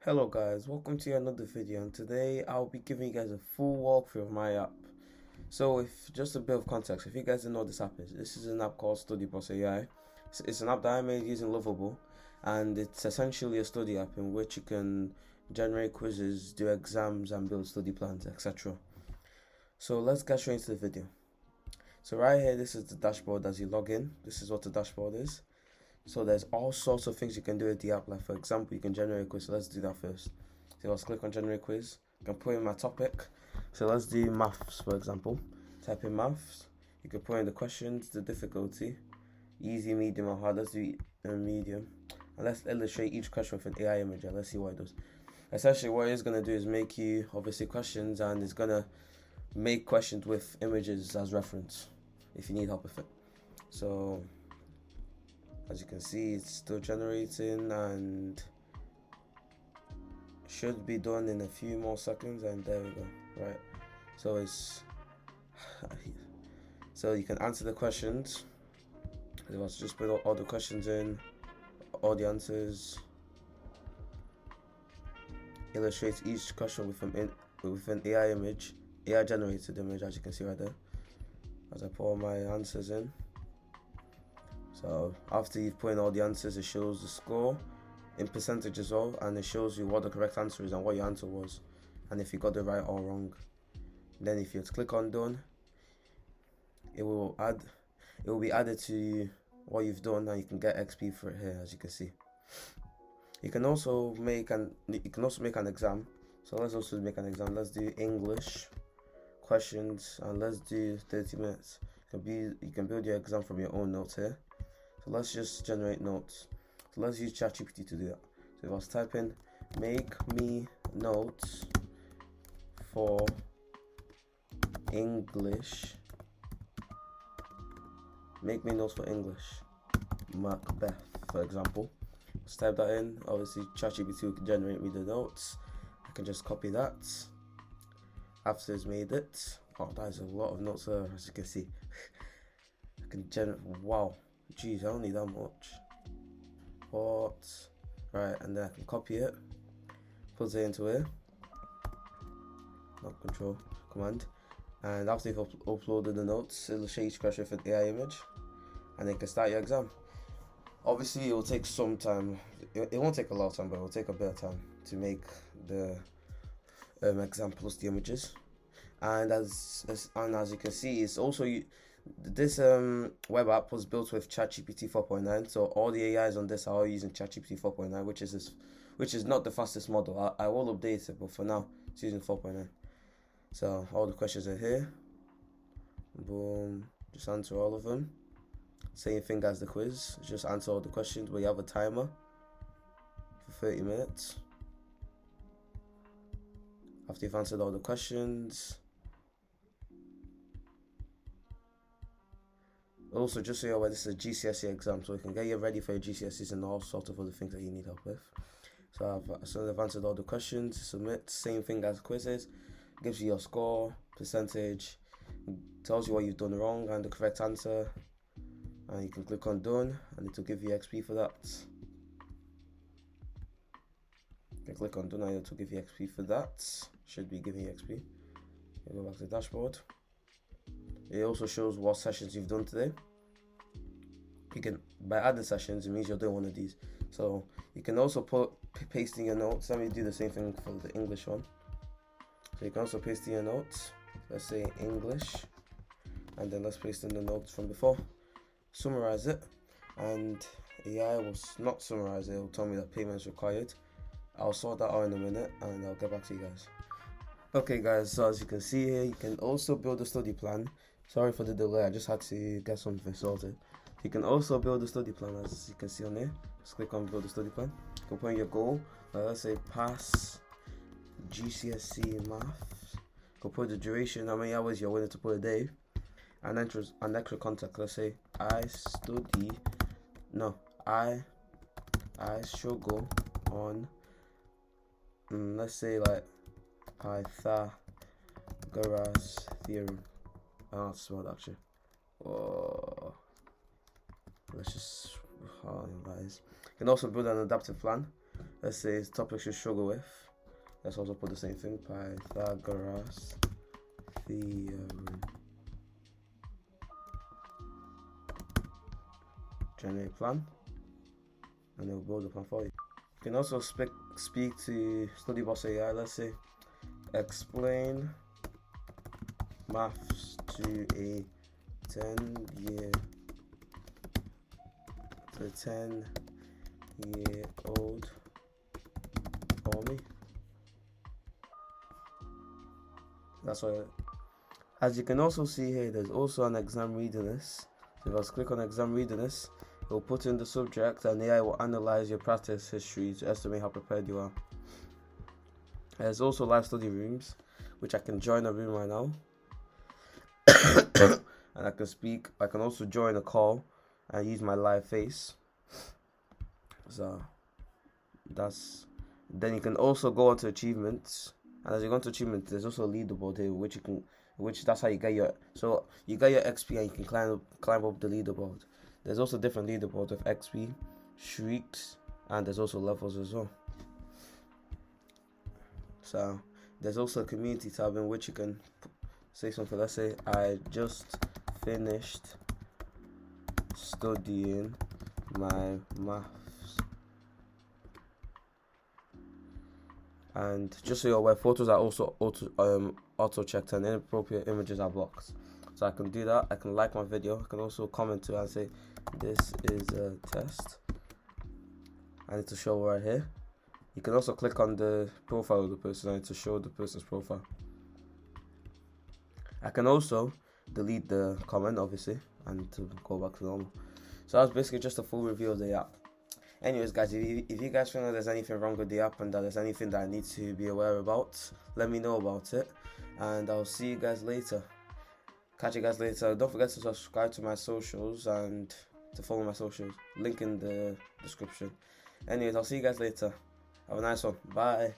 Hello guys, welcome to another video, and today I'll be giving you guys a full walkthrough of my app. So if just a bit of context, if you guys don't know what this app is, this is an app called Studyboss AI. It's an app that I made using Lovable, and it's essentially a study app in which you can generate quizzes, do exams, and build study plans, etc. So let's get straight into the video. So right here, this is the dashboard as you log in. This is what the dashboard is. So there's all sorts of things you can do with the app. Like for example, you can generate a quiz. So let's do that first. So let's click on generate quiz. I can put in my topic. So let's do maths, for example. Type in maths. You can put in the questions, the difficulty, easy, medium, or hard. Let's do medium. And let's illustrate each question with an AI image. Let's see what it does. Essentially, what it's going to do is make you obviously questions, and it's going to make questions with images as reference if you need help with it. So as you can see, it's still generating and should be done in a few more seconds, and there we go. Right, so it's so you can answer the questions. Let's just put all the questions in, all the answers, illustrates each question with an AI image, AI generated image, as you can see right there. As I put all my answers in. So after you've put in all the answers, it shows the score in percentage as well, and it shows you what the correct answer is and what your answer was, and if you got it right or wrong. Then if you click on done, it will be added to what you've done, and you can get XP for it here, as you can see. You can also make an exam. So let's also make an exam. Let's do English questions, and let's do 30 minutes. You can build your exam from your own notes here. So let's just generate notes. So let's use ChatGPT to do that. So if I was typing, make me notes for English. Make me notes for English. Macbeth, for example. Let's type that in. Obviously, ChatGPT will generate me the notes. I can just copy that. After it's made it. Oh, that is a lot of notes there, as you can see. I can generate. Wow. Jeez, I don't need that much. What? Right, and then I can copy it, put it into here. Not control, command. And after you've uploaded the notes, it'll show each question with an AI image, and then you can start your exam. Obviously, it will take some time. It won't take a lot of time, but it will take a bit of time to make the exam plus the images. And as you can see, it's also this web app was built with ChatGPT 4.9, so all the AIs on this are all using ChatGPT 4.9, which is not the fastest model. I will update it, but for now it's using 4.9. So all the questions are here. Boom, just answer all of them. Same thing as the quiz, just answer all the questions, but you have a timer for 30 minutes. After you've answered all the questions. Also, just so you're aware, this is a GCSE exam, so you can get you ready for your GCSEs and all sorts of other things that you need help with. So I've answered all the questions. Submit. Same thing as quizzes. Gives you your score, percentage, tells you what you've done wrong and the correct answer. And you can click on done, and it will give you XP for that. You can click on done, and it will give you XP for that. Should be giving you XP. You go back to the dashboard. It also shows what sessions you've done today. You can, by adding sessions, it means you're doing one of these. So you can also paste in your notes. Let me do the same thing for the English one. So you can also paste in your notes. Let's say English, and then let's paste in the notes from before. Summarize it, and AI will not summarize it. It will tell me that payment is required. I'll sort that out in a minute, and I'll get back to you guys. Okay guys, so as you can see here, you can also build a study plan. Sorry for the delay, I just had to get something sorted. You can also build a study plan, as you can see on here. Just click on build a study plan. You can put in your goal, let's say pass GCSE maths. You can put the duration, how many hours you're willing to put a day, and an extra contact. Let's say I struggle on, let's say like Pythagoras theorem. I don't spell that actually. Oh, let's just guys. You can also build an adaptive plan. let's say topics you struggle with. Let's also put the same thing, Pythagoras theorem. Generate plan, and it will build a plan for you. You can also speak to Studyboss AI. Let's say, explain maths to a 10-year-old for me. That's why, as you can also see here, there's also an exam readiness. So if I click on exam readiness, it will put in the subject, and AI will analyze your practice history to estimate how prepared you are. There's also live study rooms, which I can join a room right now. And I can speak. I can also join a call and use my live face. So then you can also go on to achievements, and as you go on to achievements, there's also a leaderboard here, which that's how you get your XP, and you can climb up the leaderboard. There's also different leaderboards of XP, streaks, and there's also levels as well. So there's also a community tab in which you can say something. Let's say, I just finished studying my maths, and just so you're aware, photos are also auto checked, and inappropriate images are blocked. So I can do that. I can like my video. I can also comment to it and say, this is a test. I need to show right here. You can also click on the profile of the person and to show the person's profile. I can also delete the comment, obviously, and to go back to normal. So that's basically just a full review of the app. Anyways, guys, if you guys feel that there's anything wrong with the app and that there's anything that I need to be aware about, let me know about it, and I'll see you guys later. Catch you guys later. Don't forget to subscribe to my socials and to follow my socials. Link in the description. Anyways, I'll see you guys later. Have a nice one. Bye.